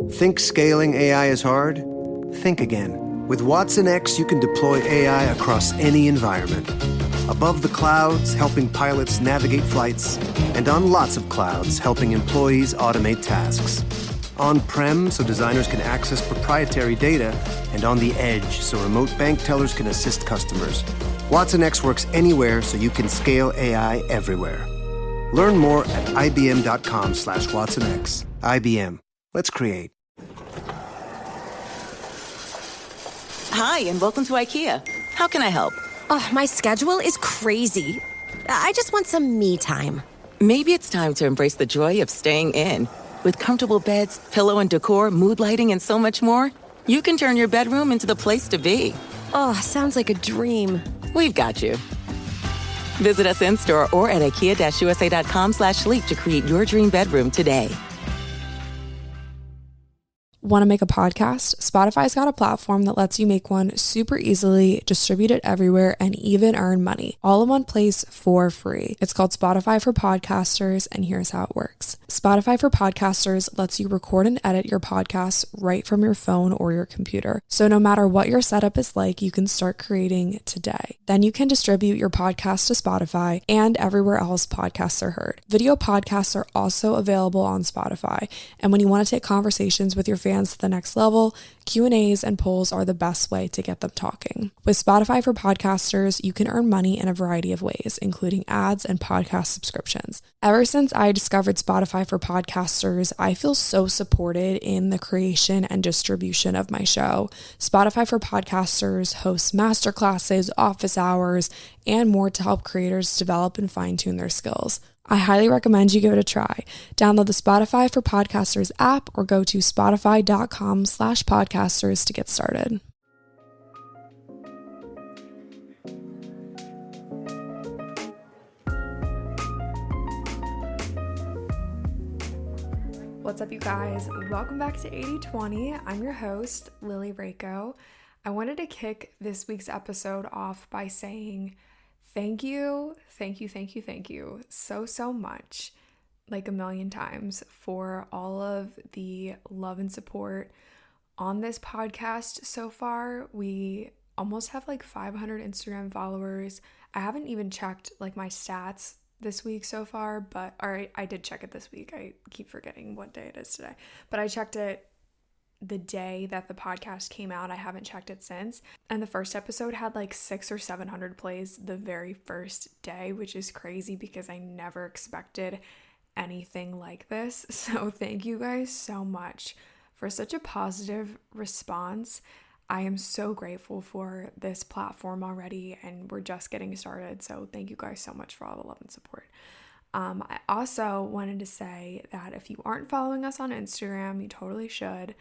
Think scaling AI is hard? Think again. With Watson X, you can deploy AI across any environment. Above the clouds, helping pilots navigate flights, and on lots of clouds, helping employees automate tasks. On-prem, so designers can access proprietary data, and on the edge, so remote bank tellers can assist customers. Watson X works anywhere, so you can scale AI everywhere. Learn more at ibm.com/WatsonX. IBM. Let's create. Hi, and welcome to IKEA. How can I help? Oh, my schedule is crazy. I just want some me time. Maybe it's time to embrace the joy of staying in. With comfortable beds, pillow and decor, mood lighting, and so much more, you can turn your bedroom into the place to be. Oh, sounds like a dream. We've got you. Visit us in-store or at ikea-usa.com/sleep to create your dream bedroom today. Want to make a podcast? Spotify's got a platform that lets you make one super easily, distribute it everywhere, and even earn money, all in one place for free. It's called Spotify for Podcasters, and here's how it works. Spotify for Podcasters lets you record and edit your podcasts right from your phone or your computer. So no matter what your setup is like, you can start creating today. Then you can distribute your podcast to Spotify and everywhere else podcasts are heard. Video podcasts are also available on Spotify, and when you want to take conversations with your fans to the next level, Q&As and polls are the best way to get them talking. With Spotify for Podcasters, you can earn money in a variety of ways, including ads and podcast subscriptions. Ever since I discovered Spotify for Podcasters, I feel so supported in the creation and distribution of my show. Spotify for Podcasters hosts masterclasses, office hours, and more to help creators develop and fine-tune their skills. I highly recommend you give it a try. Download the Spotify for Podcasters app or go to spotify.com/podcasters to get started. What's up, you guys? Welcome back to 80/20. I'm your host, Lily Rako. I wanted to kick this week's episode off by saying thank you so much, like a million times, for all of the love and support on this podcast so far. We almost have like 500 Instagram followers. I haven't even checked like my stats this week so far, but I did check it this week. I keep forgetting what day it is today, but I checked it the day that the podcast came out. I haven't checked it since. And the first episode had like 600 or 700 plays the very first day, which is crazy because I never expected anything like this. So thank you guys so much for such a positive response. I am so grateful for this platform already, and we're just getting started. So thank you guys so much for all the love and support. I also wanted to say that if you aren't following us on Instagram, you totally should.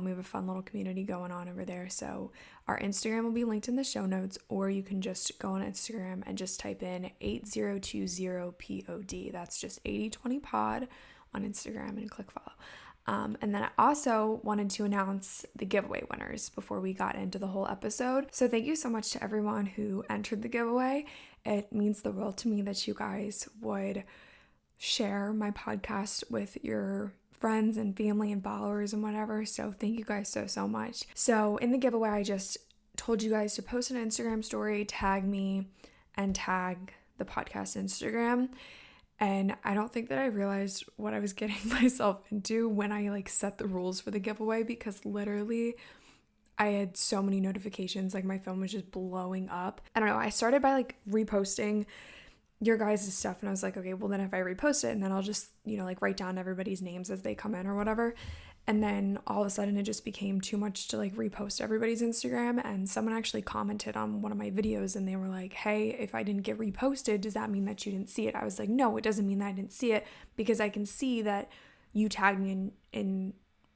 We have a fun little community going on over there. So our Instagram will be linked in the show notes, or you can just go on Instagram and just type in 8020pod. That's just 8020pod on Instagram and click follow. And then I also wanted to announce the giveaway winners before we got into the whole episode. So thank you so much to everyone who entered the giveaway. It means the world to me that you guys would share my podcast with your friends and family and followers and whatever. So thank you guys so much. So in the giveaway, I just told you guys to post an Instagram story, tag me, and tag the podcast Instagram. And I don't think that I realized what I was getting myself into when I like set the rules for the giveaway, because literally I had so many notifications, like my phone was just blowing up. I don't know, I started by like reposting your guys' stuff, and I was like, okay, well then if I repost it, and then I'll just, like write down everybody's names as they come in or whatever. And then all of a sudden it just became too much to like repost everybody's Instagram. And someone actually commented on one of my videos, and they were like, hey, if I didn't get reposted, does that mean that you didn't see it? I was like, no, it doesn't mean that I didn't see it, because I can see that you tagged me in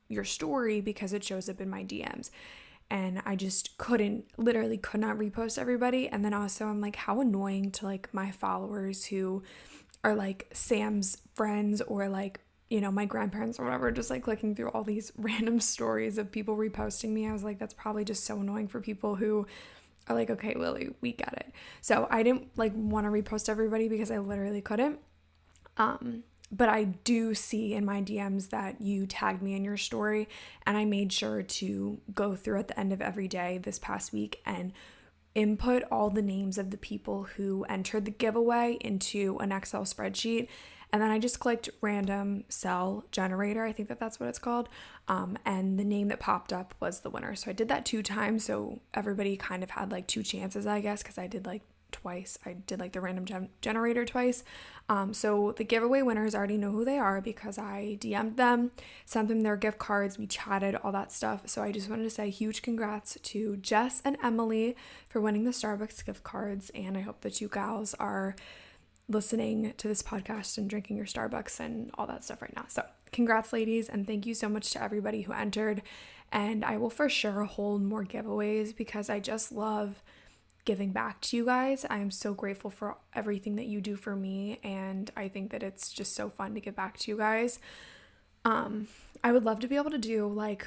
your story because it shows up in my DMs. And I just literally could not repost everybody. And then also I'm like, how annoying to like my followers who are like Sam's friends or like, my grandparents or whatever, just like clicking through all these random stories of people reposting me. I was like, that's probably just so annoying for people who are like, okay, Lily, we get it. So I didn't like want to repost everybody because I literally couldn't. But I do see in my DMs that you tagged me in your story, and I made sure to go through at the end of every day this past week and input all the names of the people who entered the giveaway into an Excel spreadsheet. And then I just clicked random cell generator. I think that's what it's called. And the name that popped up was the winner. So I did that 2 times. So everybody kind of had like 2 chances, I guess, because I did like twice. I did like the random generator twice. So the giveaway winners already know who they are because I DM'd them, sent them their gift cards, we chatted, all that stuff. So I just wanted to say huge congrats to Jess and Emily for winning the Starbucks gift cards. And I hope that you gals are listening to this podcast and drinking your Starbucks and all that stuff right now. So congrats, ladies, and thank you so much to everybody who entered. And I will for sure hold more giveaways because I just love giving back to you guys. I am so grateful for everything that you do for me, and I think that it's just so fun to give back to you guys. I would love to be able to do like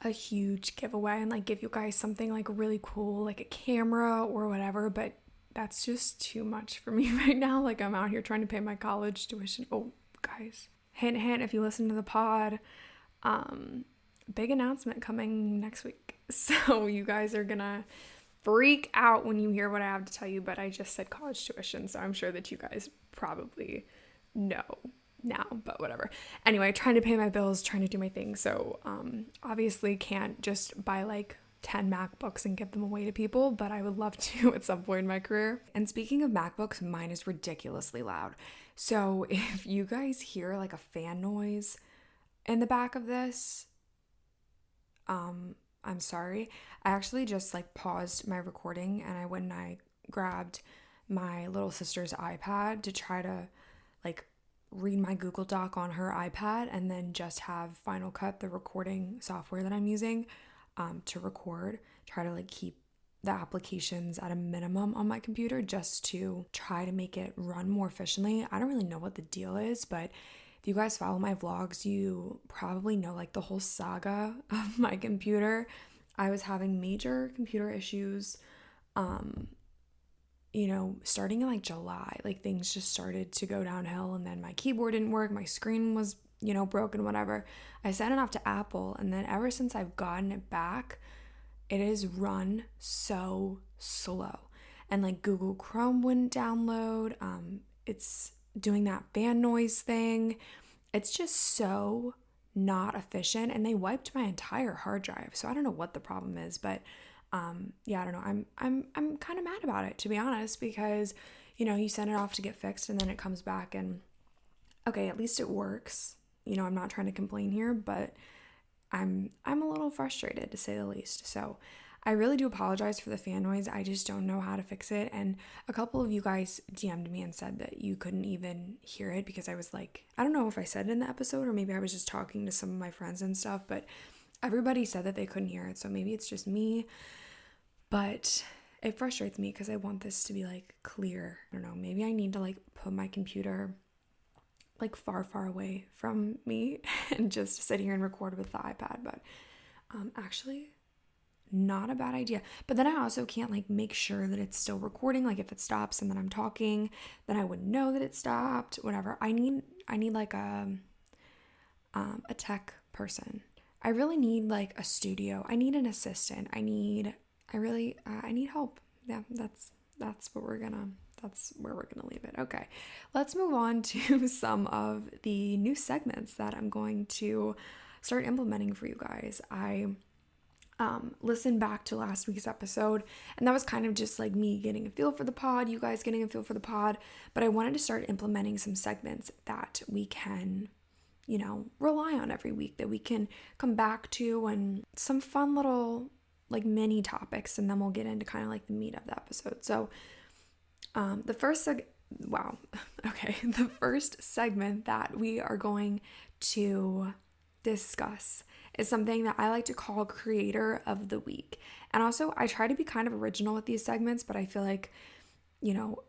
a huge giveaway and like give you guys something like really cool, like a camera or whatever, but that's just too much for me right now. Like I'm out here trying to pay my college tuition. Oh, guys, hint, hint, if you listen to the pod, big announcement coming next week. So you guys are gonna freak out when you hear what I have to tell you, but I just said college tuition, so I'm sure that you guys probably know now, but whatever. Anyway, trying to pay my bills, trying to do my thing. So obviously can't just buy like 10 MacBooks and give them away to people, but I would love to at some point in my career. And speaking of MacBooks, mine is ridiculously loud. So if you guys hear like a fan noise in the back of this, I'm sorry. I actually just like paused my recording and I went and I grabbed my little sister's iPad to try to like read my Google Doc on her iPad and then just have Final Cut, the recording software that I'm using, to record, try to like keep the applications at a minimum on my computer just to try to make it run more efficiently. I don't really know what the deal is, but if you guys follow my vlogs, you probably know like the whole saga of my computer. I was having major computer issues, starting in like July. Like things just started to go downhill, and then my keyboard didn't work, my screen was, broken, whatever. I sent it off to Apple, and then ever since I've gotten it back, it has run so slow. And like Google Chrome wouldn't download. It's doing that fan noise thing. It's just so not efficient, and they wiped my entire hard drive. So I don't know what the problem is, but I don't know. I'm kind of mad about it, to be honest, because you send it off to get fixed and then it comes back and okay, at least it works. I'm not trying to complain here, but I'm a little frustrated, to say the least. So I really do apologize for the fan noise. I just don't know how to fix it. And a couple of you guys DM'd me and said that you couldn't even hear it because I was like, I don't know if I said it in the episode or maybe I was just talking to some of my friends and stuff, but everybody said that they couldn't hear it. So maybe it's just me, but it frustrates me because I want this to be like clear. I don't know. Maybe I need to like put my computer like far, far away from me and just sit here and record with the iPad. But actually, not a bad idea. But then I also can't like make sure that it's still recording. Like if it stops and then I'm talking, then I wouldn't know that it stopped. Whatever. I need like a tech person. I really need like a studio. I need an assistant. I need help. Yeah, that's where we're gonna leave it. Okay, let's move on to some of the new segments that I'm going to start implementing for you guys. I listened back to last week's episode, and that was kind of just like me getting a feel for the pod, you guys getting a feel for the pod, but I wanted to start implementing some segments that we can, rely on every week, that we can come back to, and some fun little like mini topics, and then we'll get into kind of like the meat of the episode. So the first segment that we are going to discuss is something that I like to call Creator of the Week. And also, I try to be kind of original with these segments, but I feel like,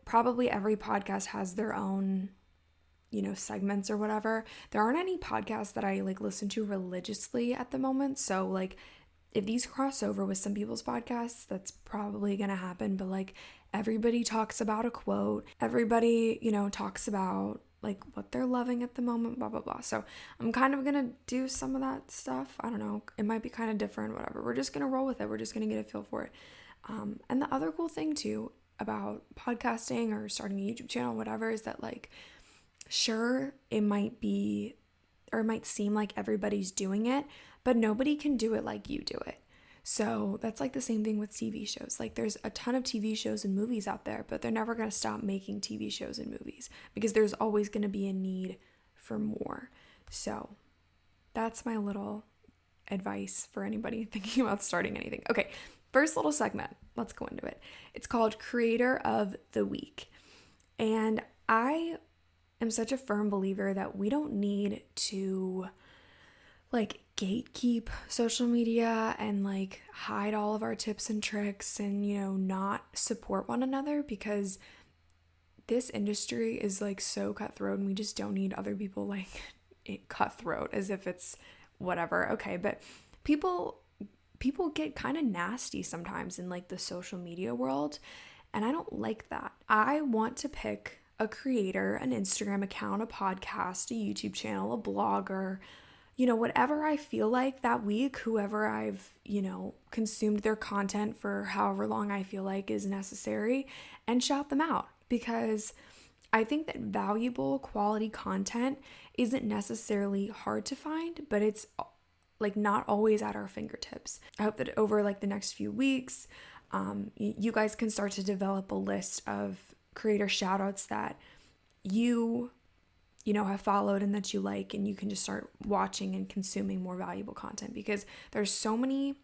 probably every podcast has their own, segments or whatever. There aren't any podcasts that I like listen to religiously at the moment. So like, if these cross over with some people's podcasts, that's probably going to happen. But like, everybody talks about a quote. Everybody, talks about like what they're loving at the moment, blah, blah, blah. So I'm kind of going to do some of that stuff. I don't know. It might be kind of different, whatever. We're just going to roll with it. We're just going to get a feel for it. And the other cool thing too about podcasting or starting a YouTube channel, whatever, is that like, sure, it might be, or it might seem like everybody's doing it, but nobody can do it like you do it. So that's like the same thing with TV shows. Like there's a ton of TV shows and movies out there, but they're never going to stop making TV shows and movies because there's always going to be a need for more. So that's my little advice for anybody thinking about starting anything. Okay, first little segment. Let's go into it. It's called Creator of the Week. And I am such a firm believer that we don't need to like gatekeep social media and like hide all of our tips and tricks and, you know, not support one another, because this industry is like so cutthroat and we just don't need other people like cutthroat as if it's whatever. Okay, but people get kind of nasty sometimes in like the social media world, and I don't like that. I want to pick a creator, an Instagram account, a podcast, a YouTube channel, a blogger, you know, whatever I feel like that week, whoever I've, you know, consumed their content for however long I feel like is necessary, and shout them out, because I think that valuable quality content isn't necessarily hard to find, but it's like not always at our fingertips. I hope that over like the next few weeks, you guys can start to develop a list of creator shout outs that you know, have followed and that you like, and you can just start watching and consuming more valuable content, because there's so many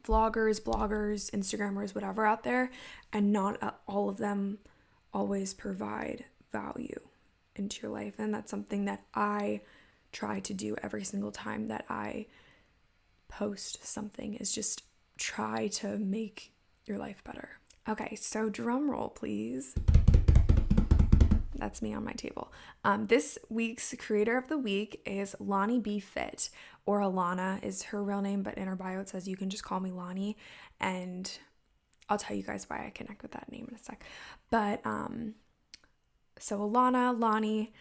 vloggers, bloggers, Instagrammers, whatever out there, and not all of them always provide value into your life. And that's something that I try to do every single time that I post something, is just try to make your life better. Okay, so drum roll, please. That's me on my table. This week's creator of the week is Lonnie B. Fit, or Alana is her real name, but in her bio it says you can just call me Lonnie, and I'll tell you guys why I connect with that name in a sec. But so Lonnie,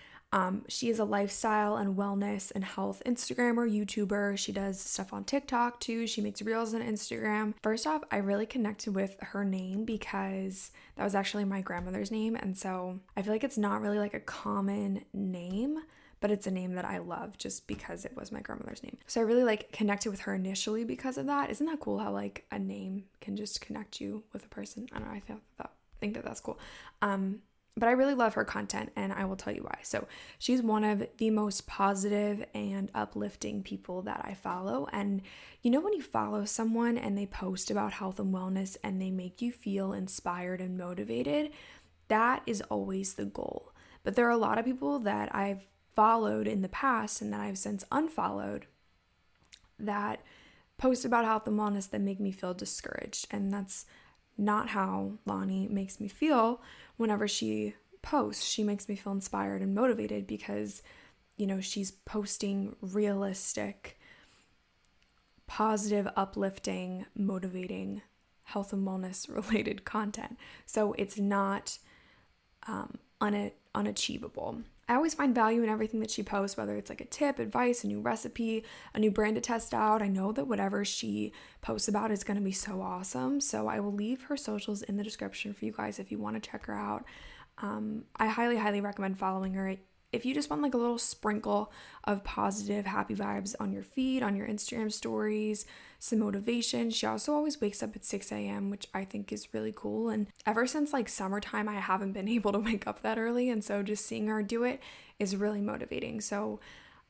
she is a lifestyle and wellness and health Instagrammer, YouTuber. She does stuff on TikTok too. She makes reels on Instagram. First off, I really connected with her name because that was actually my grandmother's name. And so I feel like it's not really like a common name, but it's a name that I love just because it was my grandmother's name. So I really like connected with her initially because of that. Isn't that cool how like a name can just connect you with a person? I don't know. I think that that's cool. But I really love her content, and I will tell you why. So she's one of the most positive and uplifting people that I follow. And you know, when you follow someone and they post about health and wellness and they make you feel inspired and motivated, that is always the goal. But there are a lot of people that I've followed in the past and that I've since unfollowed that post about health and wellness that make me feel discouraged. And that's not how Lonnie makes me feel. Whenever she posts, she makes me feel inspired and motivated because, you know, she's posting realistic, positive, uplifting, motivating, health and wellness related content. So it's not unachievable. I always find value in everything that she posts, whether it's like a tip, advice, a new recipe, a new brand to test out. I know that whatever she posts about is going to be so awesome. So I will leave her socials in the description for you guys if you want to check her out. I highly, highly recommend following her. If you just want like a little sprinkle of positive, happy vibes on your feed, on your Instagram stories, some motivation. She also always wakes up at 6 a.m., which I think is really cool. And ever since like summertime, I haven't been able to wake up that early. And so just seeing her do it is really motivating. So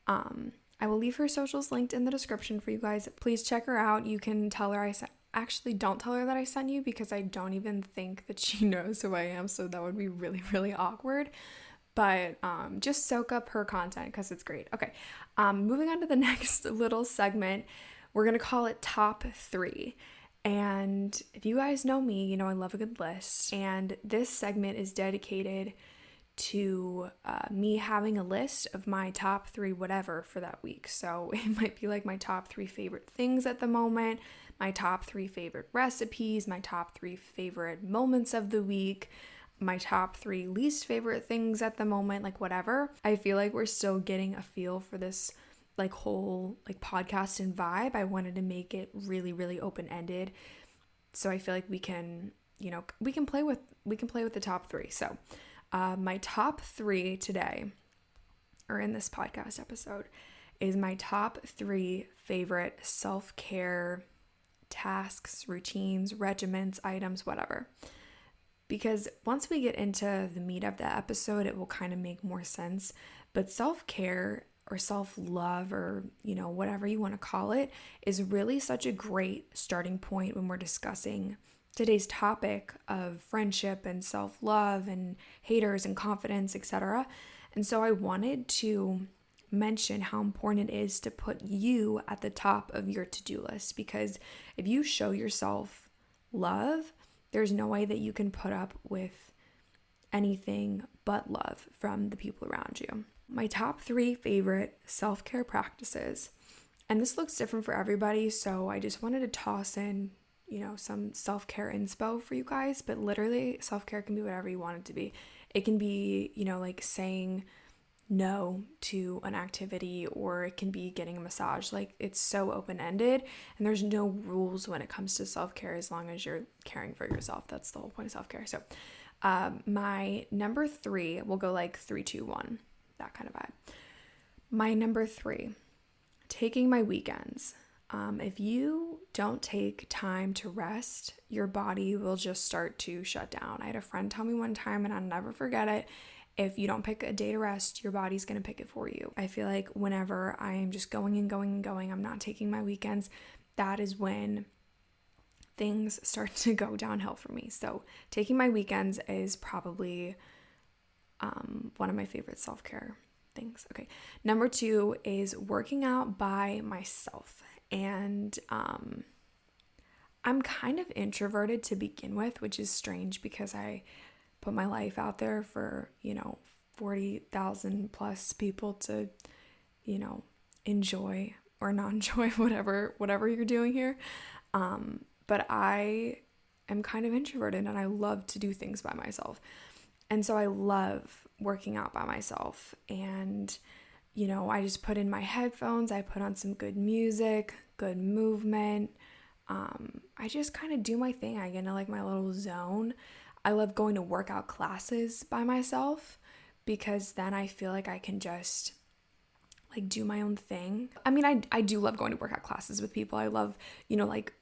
I will leave her socials linked in the description for you guys. Please check her out. You can tell her actually don't tell her that I sent you, because I don't even think that she knows who I am. So that would be really, really awkward. But just soak up her content because it's great. Okay, moving on to the next little segment. We're going to call it Top 3. And if you guys know me, you know I love a good list. And this segment is dedicated to me having a list of my top 3 whatever for that week. So it might be like my top 3 favorite things at the moment, my top 3 favorite recipes, my top 3 favorite moments of the week. my top 3 least favorite things at the moment, like whatever. I feel like we're still getting a feel for this like whole like podcast and vibe. I wanted to make it really, really open-ended. So I feel like we can play with the top 3. So my top 3 today, or in this podcast episode, is my top 3 favorite self-care tasks, routines, regimens, items, whatever. Because once we get into the meat of the episode, it will kind of make more sense. But self-care or self-love, or, whatever you want to call it, is really such a great starting point when we're discussing today's topic of friendship and self-love and haters and confidence, etc. And so I wanted to mention how important it is to put you at the top of your to-do list, because if you show yourself love, there's no way that you can put up with anything but love from the people around you. My top 3 favorite self-care practices, and this looks different for everybody, so I just wanted to toss in, some self-care inspo for you guys, but literally self-care can be whatever you want it to be. It can be, like saying no to an activity, or it can be getting a massage. Like, it's so open-ended, and there's no rules when it comes to self-care as long as you're caring for yourself. That's the whole point of self-care. So my number 3, we'll go like 3, 2, 1, that kind of vibe. My number 3, taking my weekends. If you don't take time to rest, your body will just start to shut down. I had a friend tell me one time, and I'll never forget it: if you don't pick a day to rest, your body's going to pick it for you. I feel like whenever I am just going and going and going, I'm not taking my weekends, that is when things start to go downhill for me. So taking my weekends is probably one of my favorite self-care things. Okay. Number 2 is working out by myself. And I'm kind of introverted to begin with, which is strange because I put my life out there for, 40,000 plus people to, enjoy or not enjoy whatever you're doing here. But I am kind of introverted, and I love to do things by myself. And so I love working out by myself, and I just put in my headphones, I put on some good music, good movement. I just kind of do my thing. I get into like my little zone. I love going to workout classes by myself, because then I feel like I can just like do my own thing. I mean, I do love going to workout classes with people. I love, like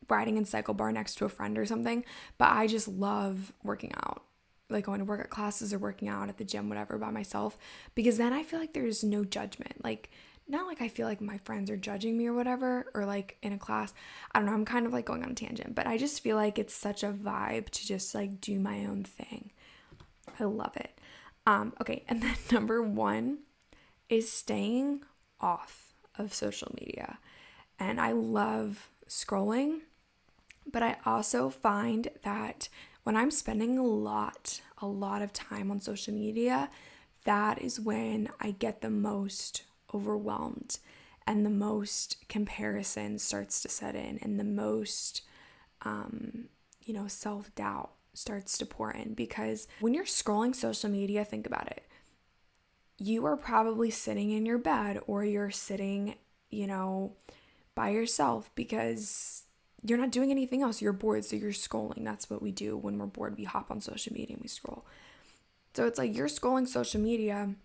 riding in cycle bar next to a friend or something, but I just love working out. Like going to workout classes or working out at the gym, whatever, by myself, because then I feel like there's no judgment. Like, not like I feel like my friends are judging me or whatever, or like in a class. I don't know, I'm kind of like going on a tangent, but I just feel like it's such a vibe to just like do my own thing. I love it. Okay, and then number 1 is staying off of social media. And I love scrolling, but I also find that when I'm spending a lot of time on social media, that is when I get the most overwhelmed, and the most comparison starts to set in, and the most, self-doubt starts to pour in. Because when you're scrolling social media, think about it. You are probably sitting in your bed, or you're sitting, by yourself because you're not doing anything else. You're bored, so you're scrolling. That's what we do when we're bored. We hop on social media and we scroll. So it's like you're scrolling social media,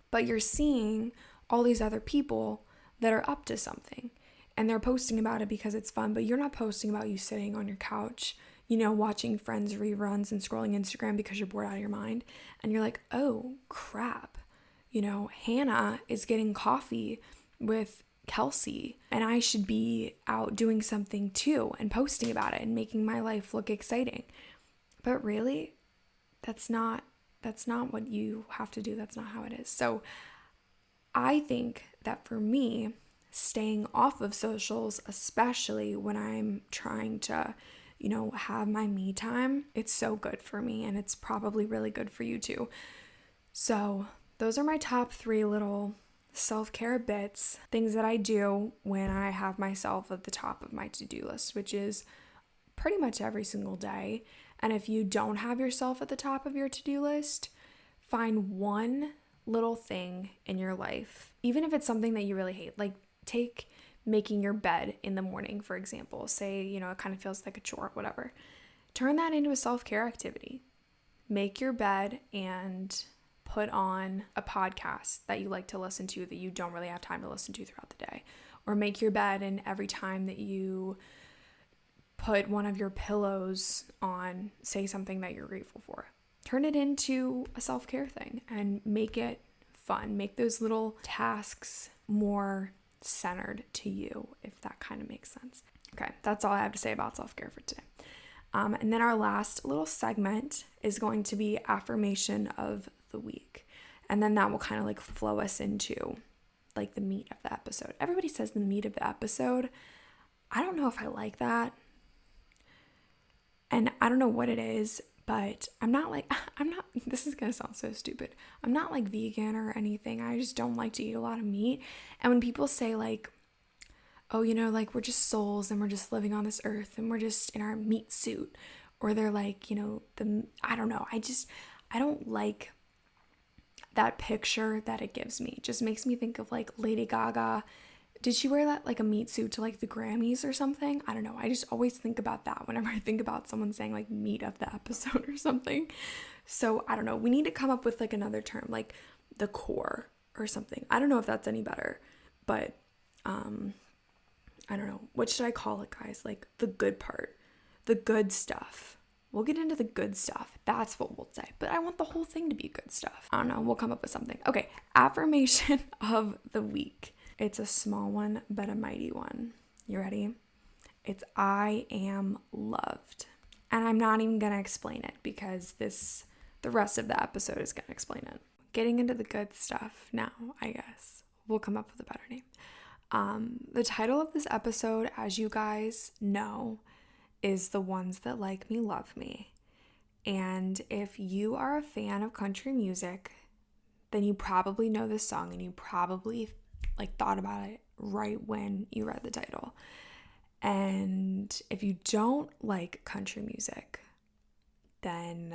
but you're seeing all these other people that are up to something, and they're posting about it because it's fun, but you're not posting about you sitting on your couch, watching Friends reruns and scrolling Instagram because you're bored out of your mind. And you're like, oh crap, Hannah is getting coffee with Kelsey, and I should be out doing something too and posting about it and making my life look exciting. But really, that's not what you have to do. That's not how it is. So I think that for me, staying off of socials, especially when I'm trying to, have my me time, it's so good for me, and it's probably really good for you too. So those are my top 3 little self-care bits, things that I do when I have myself at the top of my to-do list, which is pretty much every single day. And if you don't have yourself at the top of your to-do list, find one little thing in your life, even if it's something that you really hate. Like take making your bed in the morning, for example. Say, you know, it kind of feels like a chore, whatever. Turn that into a self-care activity. Make your bed and put on a podcast that you like to listen to that you don't really have time to listen to throughout the day. Or make your bed, and every time that you put one of your pillows on, say something that you're grateful for. Turn it into a self-care thing and make it fun. Make those little tasks more centered to you, if that kind of makes sense. Okay, that's all I have to say about self-care for today. And then our last little segment is going to be affirmation of the week. And then that will kind of like flow us into like the meat of the episode. Everybody says the meat of the episode. I don't know if I like that. And I don't know what it is, but this is going to sound so stupid. I'm not like vegan or anything. I just don't like to eat a lot of meat. And when people say like, oh, you know, like we're just souls and we're just living on this earth and we're just in our meat suit, or they're like, you know, I don't know. I don't like that picture that it gives me. It just makes me think of like Lady Gaga. Did she wear that like a meat suit to like the Grammys or something? I don't know. I just always think about that whenever I think about someone saying like meat of the episode or something. So I don't know. We need to come up with like another term, like the core or something. I don't know if that's any better, but I don't know. What should I call it, guys? Like the good part, the good stuff. We'll get into the good stuff. That's what we'll say. But I want the whole thing to be good stuff. I don't know. We'll come up with something. Okay. Affirmation of the week. It's a small one, but a mighty one. You ready? It's I am loved. And I'm not even going to explain it because the rest of the episode is going to explain it. Getting into the good stuff now, I guess. We'll come up with a better name. The title of this episode, as you guys know, is The Ones That Like Me Love Me. And if you are a fan of country music, then you probably know this song and you probably like thought about it right when you read the title. And if you don't like country music, then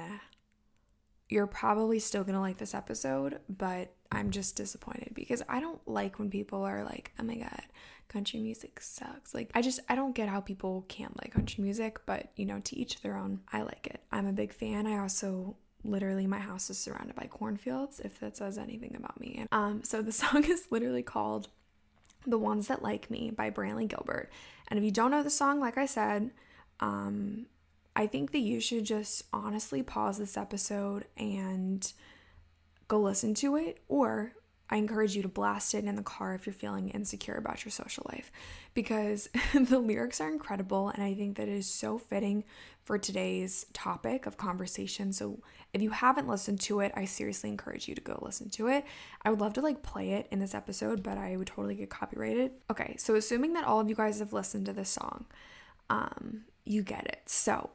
you're probably still gonna like this episode, but I'm just disappointed because I don't like when people are like, oh my god, country music sucks. Like I don't get how people can't like country music, but you know, to each their own. I like it. I'm a big fan. I also literally, my house is surrounded by cornfields, if that says anything about me. So the song is literally called The Ones That Like Me by Brantley Gilbert. And if you don't know the song, like I said, I think that you should just honestly pause this episode and go listen to it, or I encourage you to blast it in the car if you're feeling insecure about your social life, because the lyrics are incredible and I think that it is so fitting for today's topic of conversation. So if you haven't listened to it, I seriously encourage you to go listen to it. I would love to like play it in this episode, but I would totally get copyrighted. Okay, so assuming that all of you guys have listened to this song, you get it. So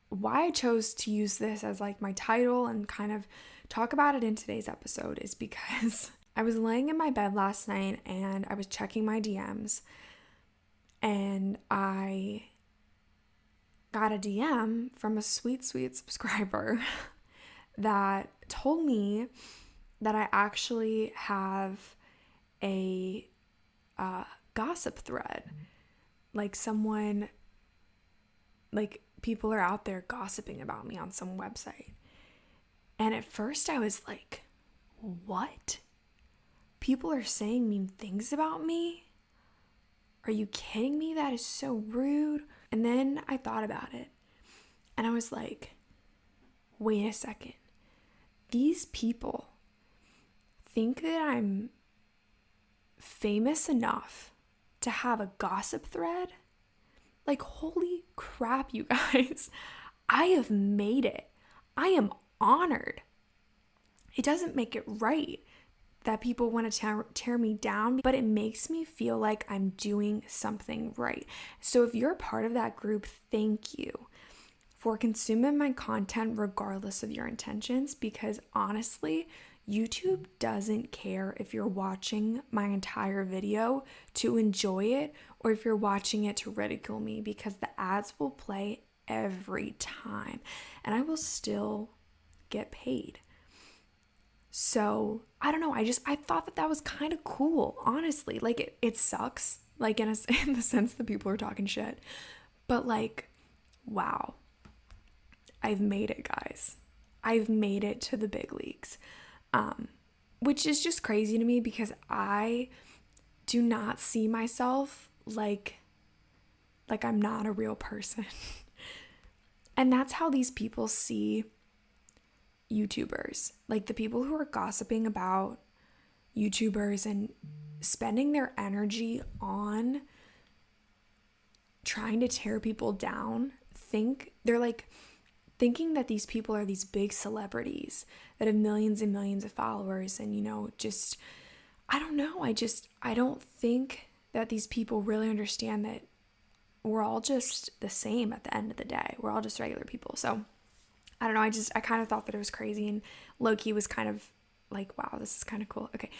why I chose to use this as like my title and kind of talk about it in today's episode is because I was laying in my bed last night and I was checking my DMs and I got a DM from a sweet subscriber that told me that I actually have a gossip thread. Like someone, like people are out there gossiping about me on some website. And at first I was like, what? People are saying mean things about me? Are you kidding me? That is so rude. And then I thought about it and I was like, wait a second. These people think that I'm famous enough to have a gossip thread? Like, holy crap, you guys. I have made it. I am honored. It doesn't make it right that people want to tear me down, but it makes me feel like I'm doing something right. So if you're a part of that group, thank you for consuming my content regardless of your intentions, because honestly, YouTube doesn't care if you're watching my entire video to enjoy it or if you're watching it to ridicule me, because the ads will play every time, and I will still get paid. So I don't know. I thought that was kind of cool, honestly. Like it sucks, like in the sense that people are talking shit, but like, wow, I've made it, guys. I've made it to the big leagues, which is just crazy to me because I do not see myself like I'm not a real person. And that's how these people see YouTubers, like the people who are gossiping about YouTubers and spending their energy on trying to tear people down. They're like thinking that these people are these big celebrities that have millions and millions of followers, and just I don't know. I don't think that these people really understand that we're all just the same at the end of the day. We're all just regular people. So I don't know. I kind of thought that it was crazy, and low-key was kind of like, wow, this is kind of cool. Okay.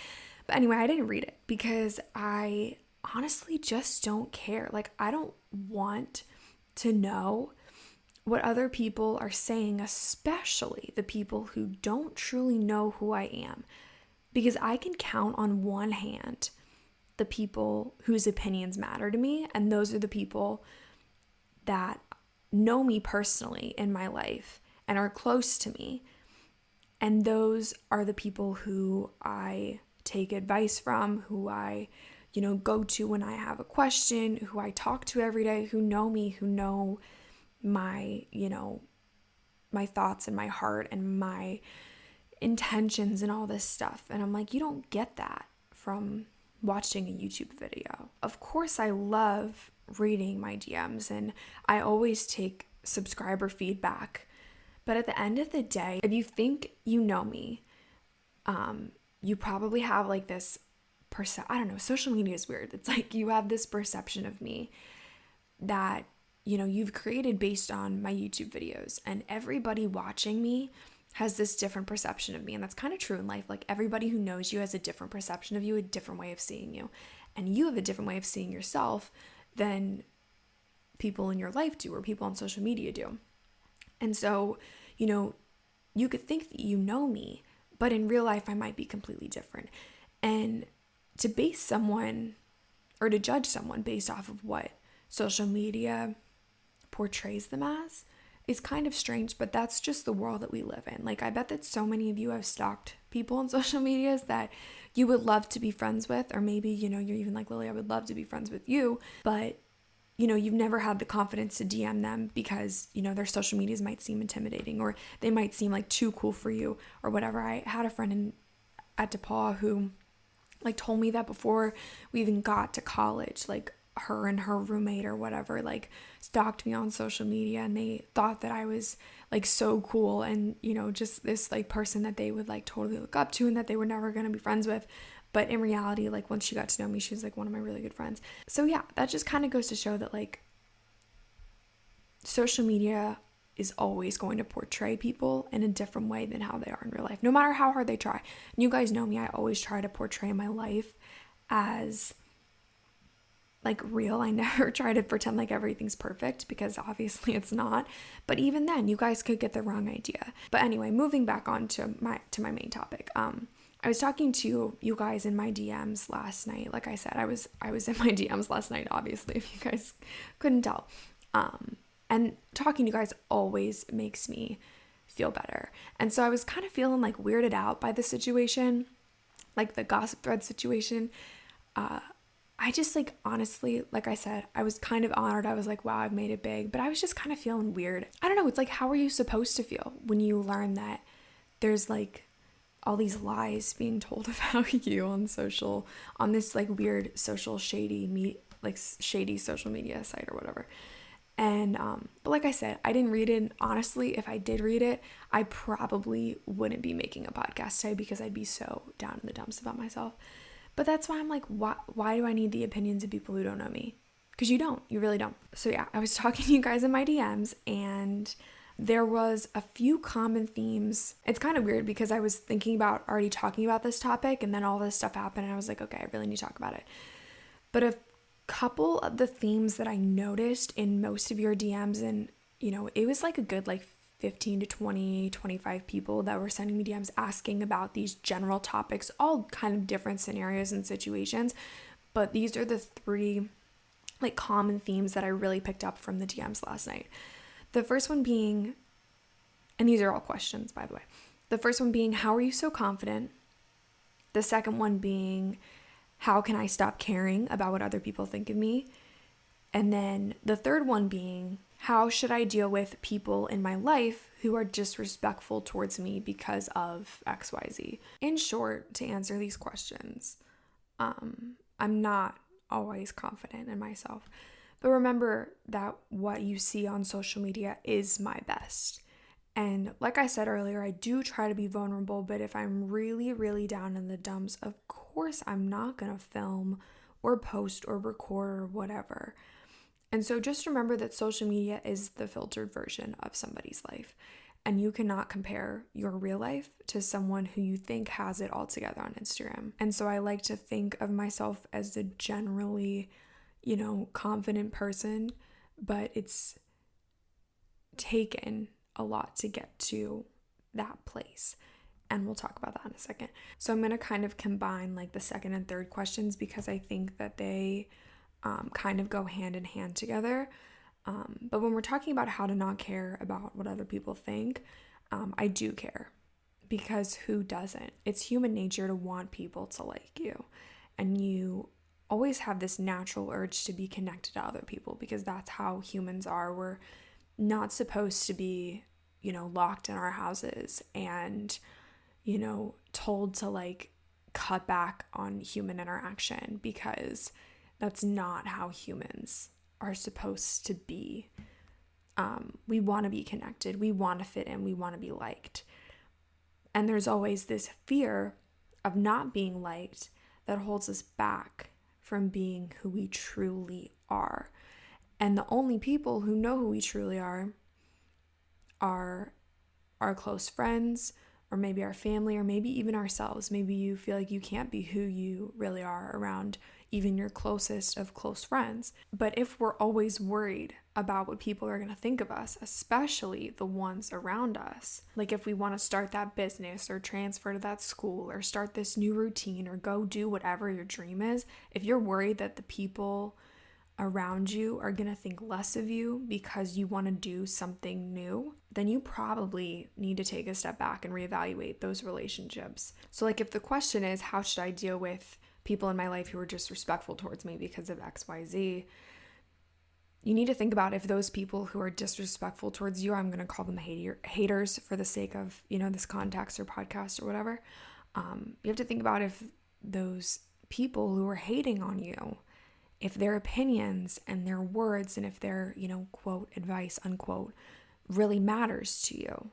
But anyway, I didn't read it because I honestly just don't care. Like, I don't want to know what other people are saying, especially the people who don't truly know who I am, because I can count on one hand the people whose opinions matter to me, and those are the people that know me personally in my life and are close to me. And those are the people who I take advice from, who I, go to when I have a question, who I talk to every day, who know me, who know my, my thoughts and my heart and my intentions and all this stuff. And I'm like, you don't get that from watching a YouTube video. Of course, I love reading my DMs and I always take subscriber feedback. But at the end of the day, if you think you know me, you probably have like this I don't know, social media is weird. It's like you have this perception of me that, you've created based on my YouTube videos, and everybody watching me has this different perception of me. And that's kind of true in life. Like everybody who knows you has a different perception of you, a different way of seeing you. And you have a different way of seeing yourself than people in your life do or people on social media do. And so, you could think that you know me, but in real life, I might be completely different. And to base someone or to judge someone based off of what social media portrays them as is kind of strange, but that's just the world that we live in. Like, I bet that so many of you have stalked people on social medias that you would love to be friends with, or maybe, you're even like, Lily, I would love to be friends with you, but you've never had the confidence to DM them because, their social medias might seem intimidating or they might seem like too cool for you or whatever. I had a friend at DePaul who like told me that before we even got to college, like her and her roommate or whatever, like stalked me on social media, and they thought that I was like so cool and, just this like person that they would like totally look up to and that they were never going to be friends with. But in reality, like once she got to know me, she was like one of my really good friends. So yeah, that just kind of goes to show that like social media is always going to portray people in a different way than how they are in real life, no matter how hard they try. And you guys know me, I always try to portray my life as like real. I never try to pretend like everything's perfect because obviously it's not. But even then, you guys could get the wrong idea. But anyway, moving back on to my main topic. I was talking to you guys in my DMs last night. Like I said, I was in my DMs last night, obviously, if you guys couldn't tell. And talking to you guys always makes me feel better. And so I was kind of feeling like weirded out by the situation, like the gossip thread situation. I just like, honestly, like I said, I was kind of honored. I was like, wow, I've made it big. But I was just kind of feeling weird. I don't know. It's like, how are you supposed to feel when you learn that there's like all these lies being told about you on this like weird shady social media site or whatever. And but like I said, I didn't read it, and honestly, if I did read it, I probably wouldn't be making a podcast today because I'd be so down in the dumps about myself. But that's why I'm like, why do I need the opinions of people who don't know me? Because you really don't. So yeah, I was talking to you guys in my DMs, and there was a few common themes. It's kind of weird because I was thinking about already talking about this topic, and then all this stuff happened, and I was like, okay, I really need to talk about it. But a couple of the themes that I noticed in most of your DMs and it was like a good 15 to 20, 25 people that were sending me DMs asking about these general topics, all kind of different scenarios and situations. But these are the three common themes that I really picked up from the DMs last night. The first one being, and these are all questions, by the way. The first one being, how are you so confident? The second one being, how can I stop caring about what other people think of me? And then the third one being, how should I deal with people in my life who are disrespectful towards me because of XYZ? In short, to answer these questions, I'm not always confident in myself. But remember that what you see on social media is my best. And like I said earlier, I do try to be vulnerable, but if I'm really, really down in the dumps, of course I'm not going to film or post or record or whatever. And so just remember that social media is the filtered version of somebody's life. And you cannot compare your real life to someone who you think has it all together on Instagram. And so I like to think of myself as the generally, confident person, but it's taken a lot to get to that place. And we'll talk about that in a second. So I'm going to kind of combine the second and third questions because I think that they kind of go hand in hand together. But when we're talking about how to not care about what other people think, I do care, because who doesn't? It's human nature to want people to like you. And you always have this natural urge to be connected to other people because that's how humans are. We're not supposed to be, locked in our houses and, told to cut back on human interaction, because that's not how humans are supposed to be. We want to be connected. We want to fit in. We want to be liked. And there's always this fear of not being liked that holds us back from being who we truly are. And the only people who know who we truly are our close friends, or maybe our family, or maybe even ourselves. Maybe you feel like you can't be who you really are around even your closest of close friends. But if we're always worried about what people are going to think of us, especially the ones around us, if we want to start that business or transfer to that school or start this new routine or go do whatever your dream is, if you're worried that the people around you are going to think less of you because you want to do something new, then you probably need to take a step back and reevaluate those relationships. So if the question is, how should I deal with people in my life who are disrespectful towards me because of XYZ, you need to think about if those people who are disrespectful towards you, I'm going to call them haters for the sake of, this context or podcast or whatever. You have to think about if those people who are hating on you, if their opinions and their words and if their, quote, advice, unquote, really matters to you.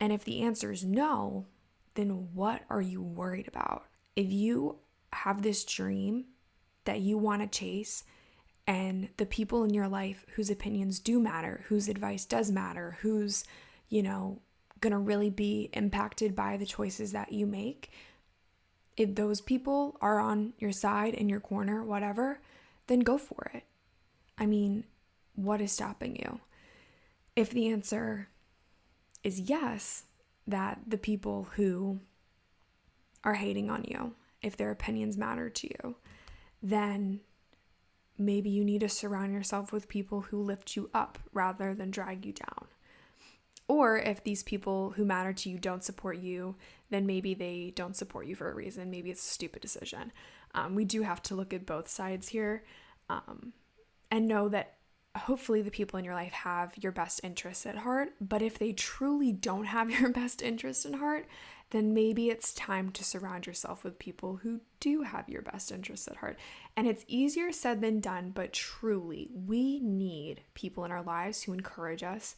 And if the answer is no, then what are you worried about? If you have this dream that you want to chase, and the people in your life whose opinions do matter, whose advice does matter, who's, gonna really be impacted by the choices that you make, if those people are on your side, in your corner, whatever, then go for it. I mean, what is stopping you? If the answer is yes, that the people who are hating on you, if their opinions matter to you, then maybe you need to surround yourself with people who lift you up rather than drag you down. Or if these people who matter to you don't support you, then maybe they don't support you for a reason. Maybe it's a stupid decision. We do have to look at both sides here, and know that hopefully the people in your life have your best interests at heart. But if they truly don't have your best interest in heart, then maybe it's time to surround yourself with people who do have your best interests at heart. And it's easier said than done, but truly, we need people in our lives who encourage us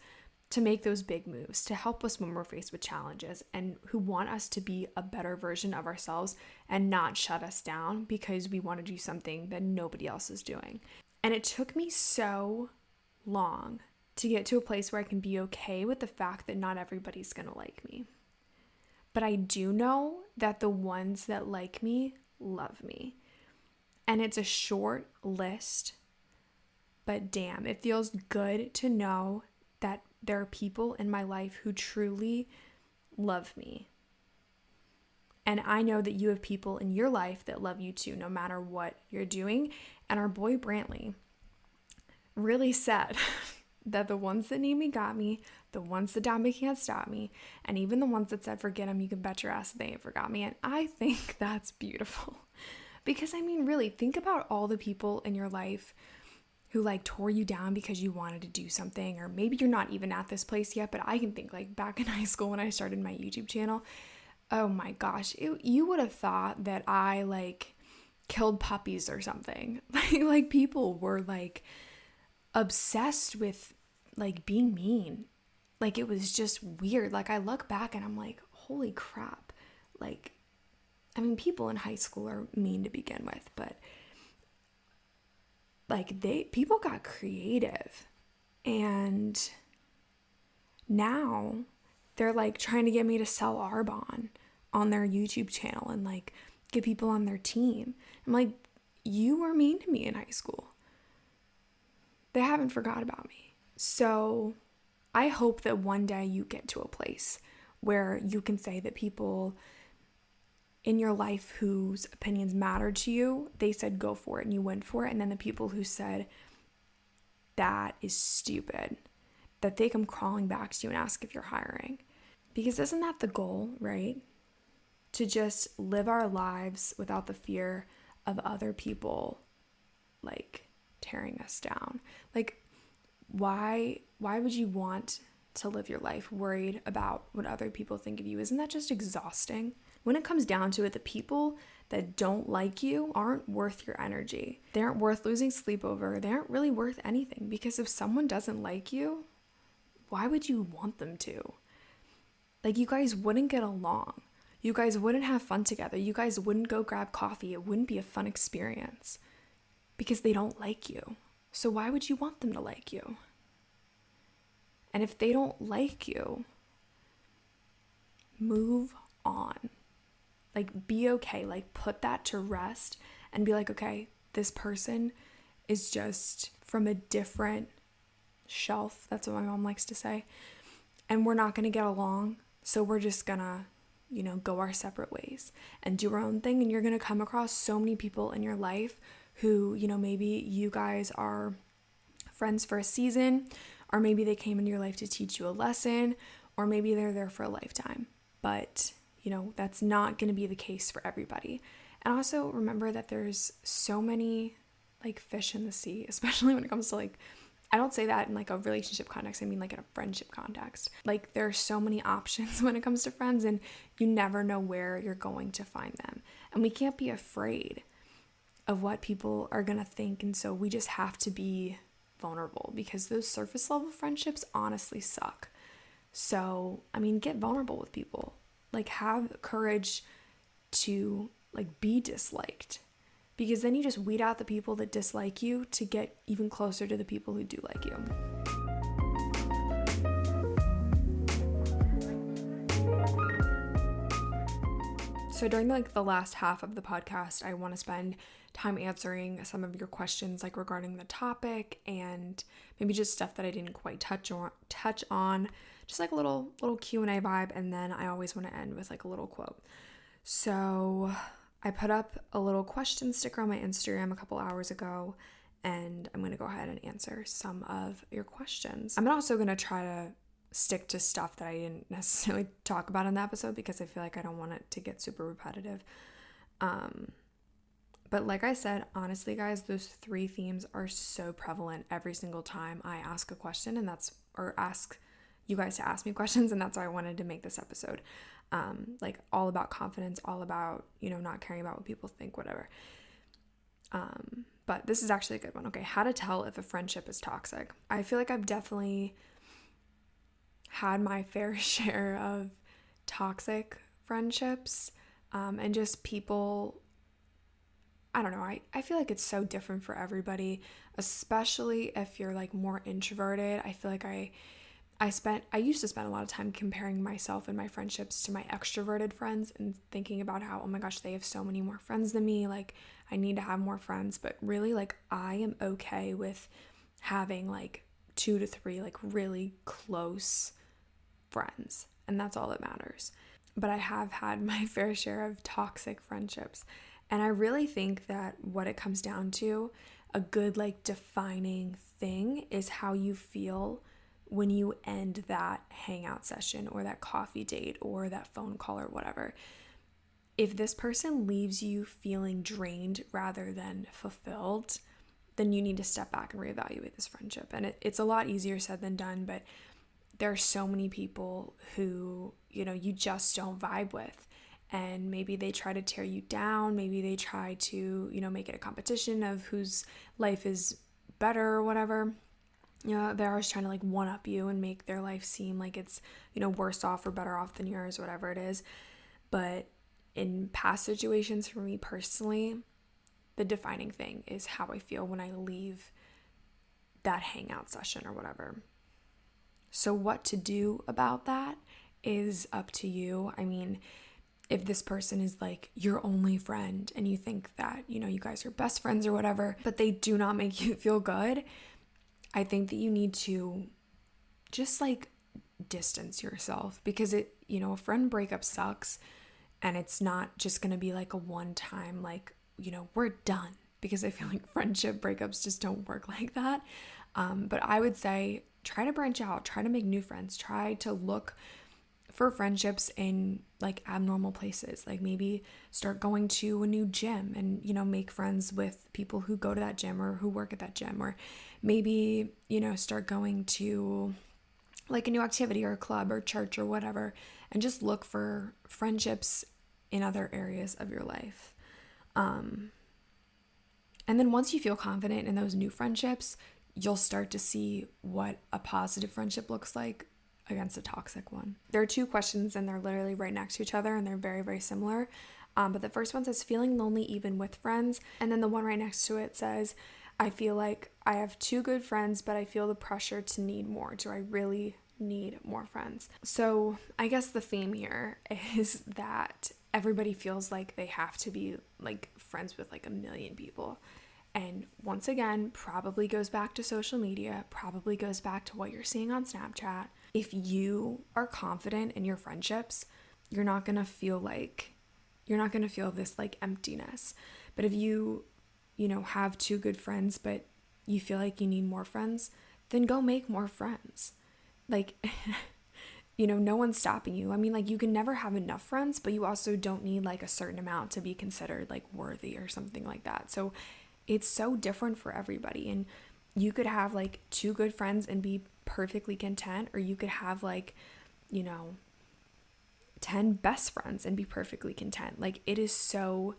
to make those big moves, to help us when we're faced with challenges, and who want us to be a better version of ourselves and not shut us down because we want to do something that nobody else is doing. And it took me so long to get to a place where I can be okay with the fact that not everybody's going to like me. But I do know that the ones that like me love me. And it's a short list, but damn, it feels good to know that there are people in my life who truly love me. And I know that you have people in your life that love you too, no matter what you're doing. And our boy Brantley really said that the ones that need me got me, the ones that doubt me can't stop me, and even the ones that said forget them, you can bet your ass they ain't forgot me. And I think that's beautiful. Because I mean, really, think about all the people in your life who like tore you down because you wanted to do something, or maybe you're not even at this place yet, but I can think like back in high school when I started my YouTube channel, oh my gosh, you would have thought that I like killed puppies or something. Like people were like obsessed with like being mean. Like it was just weird. Like I look back and I'm like, holy crap. Like, I mean, people in high school are mean to begin with, but like people got creative, and now they're like trying to get me to sell Arbonne on their YouTube channel and like get people on their team. I'm like, you were mean to me in high school. They haven't forgot about me. So I hope that one day you get to a place where you can say that people in your life whose opinions mattered to you, they said go for it and you went for it. And then the people who said that is stupid, that they come crawling back to you and ask if you're hiring. Because isn't that the goal, right? To just live our lives without the fear of other people like tearing us down. Like why would you want to live your life worried about what other people think of you? Isn't that just exhausting? When it comes down to it, the people that don't like you aren't worth your energy. They aren't worth losing sleep over. They aren't really worth anything, because if someone doesn't like you, why would you want them to? Like, you guys wouldn't get along. You guys wouldn't have fun together. You guys wouldn't go grab coffee. It wouldn't be a fun experience because they don't like you. So why would you want them to like you? And if they don't like you, move on. Like, be okay. Like, put that to rest and be like, okay, this person is just from a different shelf. That's what my mom likes to say. And we're not going to get along. So we're just going to, go our separate ways and do our own thing. And you're going to come across so many people in your life who, maybe you guys are friends for a season, or maybe they came into your life to teach you a lesson, or maybe they're there for a lifetime. But that's not going to be the case for everybody. And also remember that there's so many like fish in the sea, especially when it comes to like, I don't say that in like a relationship context. I mean like in a friendship context. Like there are so many options when it comes to friends, and you never know where you're going to find them. And we can't be afraid of what people are going to think. And so we just have to be vulnerable, because those surface level friendships honestly suck. So, I mean, get vulnerable with people. Like, have courage to like be disliked, because then you just weed out the people that dislike you to get even closer to the people who do like you. So during like the last half of the podcast, I want to spend time answering some of your questions like regarding the topic, and maybe just stuff that I didn't quite touch on, just like a little Q&A vibe. And then I always want to end with like a little quote. So I put up a little question sticker on my Instagram a couple hours ago, and I'm going to go ahead and answer some of your questions. I'm also going to try to stick to stuff that I didn't necessarily talk about in the episode, because I feel like I don't want it to get super repetitive. But like I said, honestly, guys, those 3 themes are so prevalent every single time I ask a question, or ask you guys to ask me questions, and that's why I wanted to make this episode. Like all about confidence, all about, not caring about what people think, whatever. But this is actually a good one. Okay, how to tell if a friendship is toxic. I feel like I've definitely had my fair share of toxic friendships, and just people, I don't know, I feel like it's so different for everybody, especially if you're like more introverted. I feel like I used to spend a lot of time comparing myself and my friendships to my extroverted friends and thinking about how, oh my gosh, they have so many more friends than me, like I need to have more friends. But really, like, I am okay with having like 2 to 3 like really close friends, and that's all that matters. But I have had my fair share of toxic friendships, and I really think that what it comes down to, a good like defining thing, is how you feel when you end that hangout session or that coffee date or that phone call or whatever. If this person leaves you feeling drained rather than fulfilled, then you need to step back and reevaluate this friendship. And it's a lot easier said than done, but there are so many people who, you know, you just don't vibe with. And maybe they try to tear you down. Maybe they try to, you know, make it a competition of whose life is better or whatever. You know, they're always trying to like one up you and make their life seem like it's, you know, worse off or better off than yours, whatever it is. But in past situations, for me personally, the defining thing is how I feel when I leave that hangout session or whatever. So what to do about that is up to you. I mean, if this person is like your only friend and you think that, you know, you guys are best friends or whatever, but they do not make you feel good, I think that you need to just like distance yourself, because it, you know, a friend breakup sucks, and it's not just going to be like a one time, like, you know, we're done, because I feel like friendship breakups just don't work like that. But I would say try to branch out, try to make new friends, try to look for friendships in like abnormal places. Like maybe start going to a new gym and, you know, make friends with people who go to that gym or who work at that gym. Or maybe, you know, start going to like a new activity or a club or church or whatever, and just look for friendships in other areas of your life. And then once you feel confident in those new friendships, you'll start to see what a positive friendship looks like against a toxic one. There are 2 questions and they're literally right next to each other and they're very, very similar. But the first one says, feeling lonely even with friends. And then the one right next to it says, I feel like I have 2 good friends, but I feel the pressure to need more. Do I really need more friends? So I guess the theme here is that everybody feels like they have to be like friends with like a million people. And once again, probably goes back to social media, probably goes back to what you're seeing on Snapchat. If you are confident in your friendships, you're not going to feel this like emptiness. But if you know, have 2 good friends, but you feel like you need more friends, then go make more friends. Like, you know, no one's stopping you. I mean, like, you can never have enough friends, but you also don't need like a certain amount to be considered like worthy or something like that. So it's so different for everybody. And you could have like 2 good friends and be perfectly content, or you could have like, you know, 10 best friends and be perfectly content. Like, it is so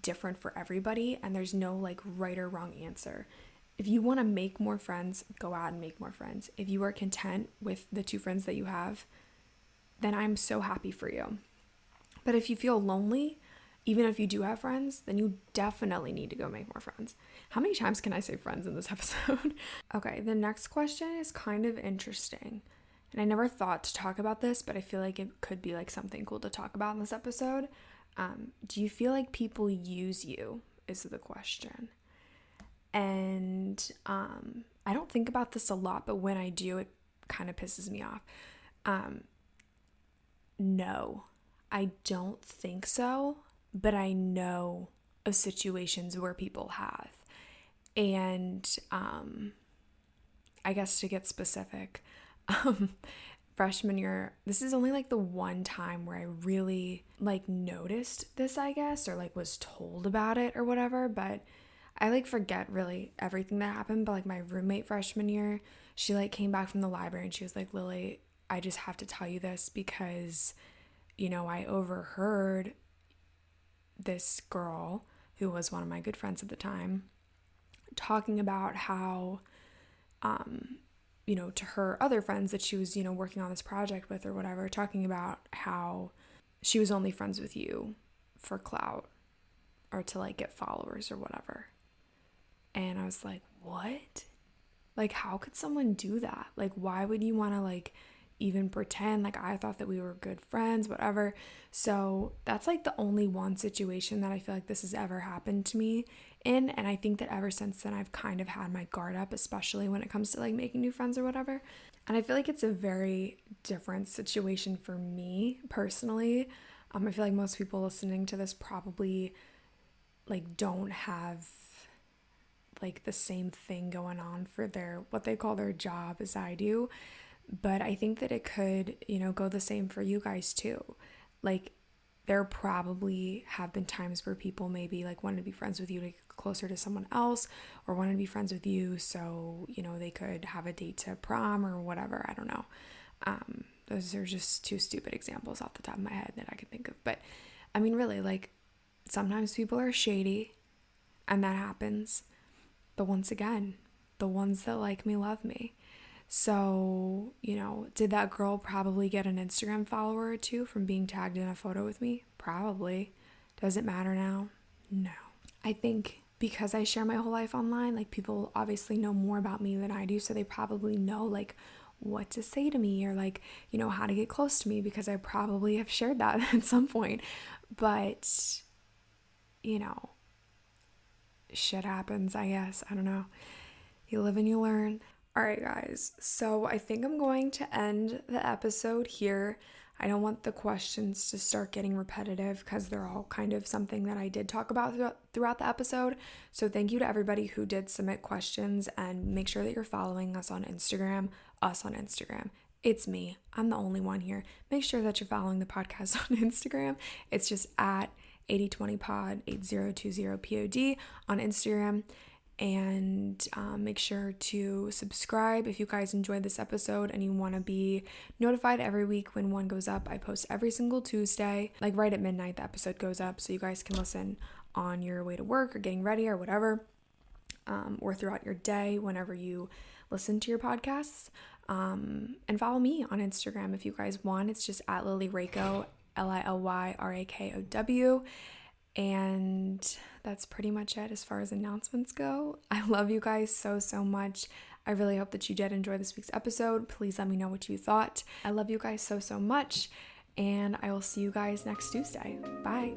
different for everybody, and there's no like right or wrong answer. If you want to make more friends, go out and make more friends. If you are content with the 2 friends that you have, then I'm so happy for you. But if you feel lonely, even if you do have friends, then you definitely need to go make more friends. How many times can I say friends in this episode? Okay, the next question is kind of interesting. And I never thought to talk about this, but I feel like it could be like something cool to talk about in this episode. Do you feel like people use you, is the question. And I don't think about this a lot, but when I do, it kind of pisses me off. No, I don't think so. But I know of situations where people have. And I guess to get specific, freshman year, this is only like the one time where I really like noticed this, I guess, or like was told about it or whatever. But I like forget really everything that happened. But like my roommate freshman year, she like came back from the library and she was like, Lily, I just have to tell you this because, you know, I overheard this girl who was one of my good friends at the time talking about how, you know, to her other friends that she was, you know, working on this project with or whatever, talking about how she was only friends with you for clout or to like get followers or whatever. And I was like, what? Like, how could someone do that? Like, why would you want to like even pretend. Like, I thought that we were good friends, whatever. So that's like the only one situation that I feel like this has ever happened to me in. And I think that ever since then, I've kind of had my guard up, especially when it comes to like making new friends or whatever. And I feel like it's a very different situation for me personally. I feel like most people listening to this probably like don't have like the same thing going on for their what they call their job as I do. But I think that it could, go the same for you guys too. Like, there probably have been times where people maybe like wanted to be friends with you to get closer to someone else, or wanted to be friends with you so, they could have a date to prom or whatever. I don't know. Those are just two stupid examples off the top of my head that I could think of. But I mean, really, like, sometimes people are shady and that happens. But once again, the ones that like me love me. So, did that girl probably get an Instagram follower or two from being tagged in a photo with me? Probably. Does it matter now? No. I think because I share my whole life online, like, people obviously know more about me than I do, so they probably know like what to say to me or like, how to get close to me, because I probably have shared that at some point. But, shit happens, I guess. I don't know. You live and you learn. All right, guys, so I think I'm going to end the episode here. I don't want the questions to start getting repetitive because they're all kind of something that I did talk about throughout the episode. So thank you to everybody who did submit questions, and make sure that you're following us on Instagram. It's me. I'm the only one here. Make sure that you're following the podcast on Instagram. It's just at 8020pod, 8020pod on Instagram. And make sure to subscribe if you guys enjoyed this episode and you want to be notified every week when one goes up. I post every single Tuesday, like right at midnight the episode goes up, so you guys can listen on your way to work or getting ready or whatever, or throughout your day whenever you listen to your podcasts. And follow me on Instagram if you guys want. It's just at Lily Rakow, LILYRAKOW. And that's pretty much it as far as announcements go. I love you guys so much. I really hope that you did enjoy this week's episode. Please let me know what you thought. I love you guys so much. And I will see you guys next Tuesday. Bye.